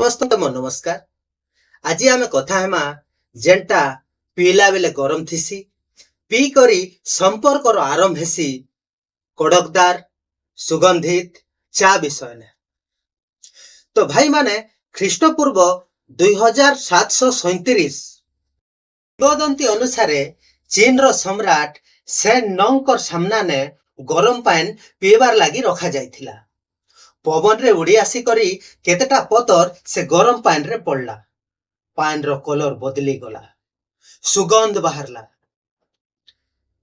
समस्त नमस्कार। आज आम कथा हेमा जेनटा पीला बेले गरम थिसी पी करी संपर्क आरंभ हेसी कड़कदार सुगंधित चा विषय ने। तो भाई माने ख्रीष्टपूर्व 2737 किंवदंती अनुसार चीन रो सम्राट सेन नंग सामना ने गरम पानी पीबार लगी रखा जाइथिला। पवन रे उड़ी आसी करी केतेटा पतर से गरम पानी रे पड़ला। पानी रो कलर बदली गला, सुगंध बाहरला।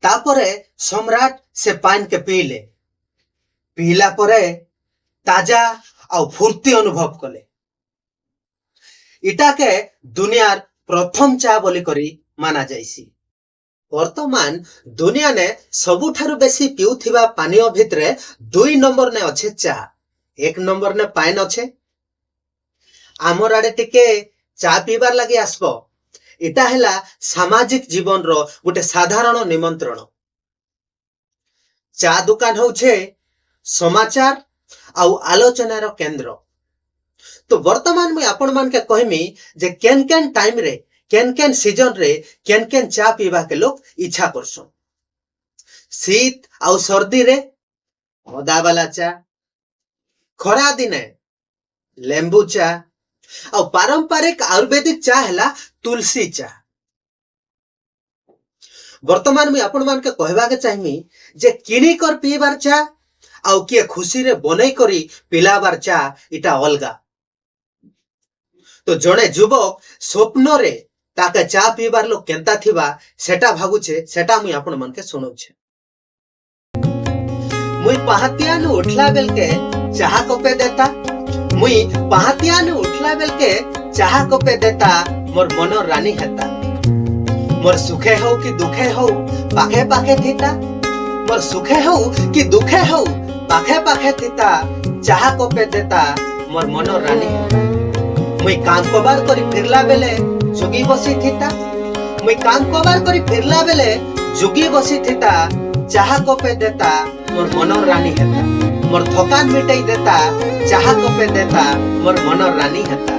तापरे सम्राट से पानी के पीले। पीला परे ताजा और फुर्ती अनुभव कले। इटा के दुनियार प्रथम चा बोली करी माना जाइसी। वर्तमान दुनिया ने सबुठारु बेसी पिउथिबा पानीय भितरे 2 नंबर ने अच्छे चा, 1 नंबर ने पाइन अच्छे। आमर आड़े टिके चा पीबार लगी आसबो। इटा हेला सामाजिक जीवन रो गोटे साधारण निमंत्रण। चा दुकान होउछे समाचार आउ आलोचना रो केंद्र। तो वर्तमान में आपण मान के कहमी जे केन केन टाइम रे केन केन सीजन रे केन केन चा पीबा के लोग इच्छा करसों। शीत आउ सर्दी रे अदा वाला चा, खरा दिने लेंबू चा और पारंपरिक आयुर्वेदिक चा हैला तुलसी चा। वर्तमान में आपण मान के कहबा के चाहिमी जे किनी कर पीबार चा आउ किए खुशी रे बनै करी पिलाबार चा इटा अलगा। तो जड़े युवक स्वप्न रे ताके चा पीबार लोग केंता थिबा सेटा भागुछे, सेटा मुई आपण मान के सुनौछे। मुई पहातिया नु उठला बेल के चाहा कपे देता। मुई पहातिया नु उठला बेल के चाहा कपे देता। मोर मन रानी हेता। मोर सुखे हो कि दुखे हो पाखे पाखे थीता। मोर सुखे हो कि दुखे हो पाखे पाखे थीता। चाहा कपे देता मोर मन रानी हेता। मुई काम कबार करी फिरला बेले जुगी बसी थीता। मुई काम कबार करी फिरला बेले जुगी बसी थीता। चाहा कपे देता मोर मन रानी हेता। मोर थकान मिटाई देता। चाहा कपे देता मोर मन रानी हेता।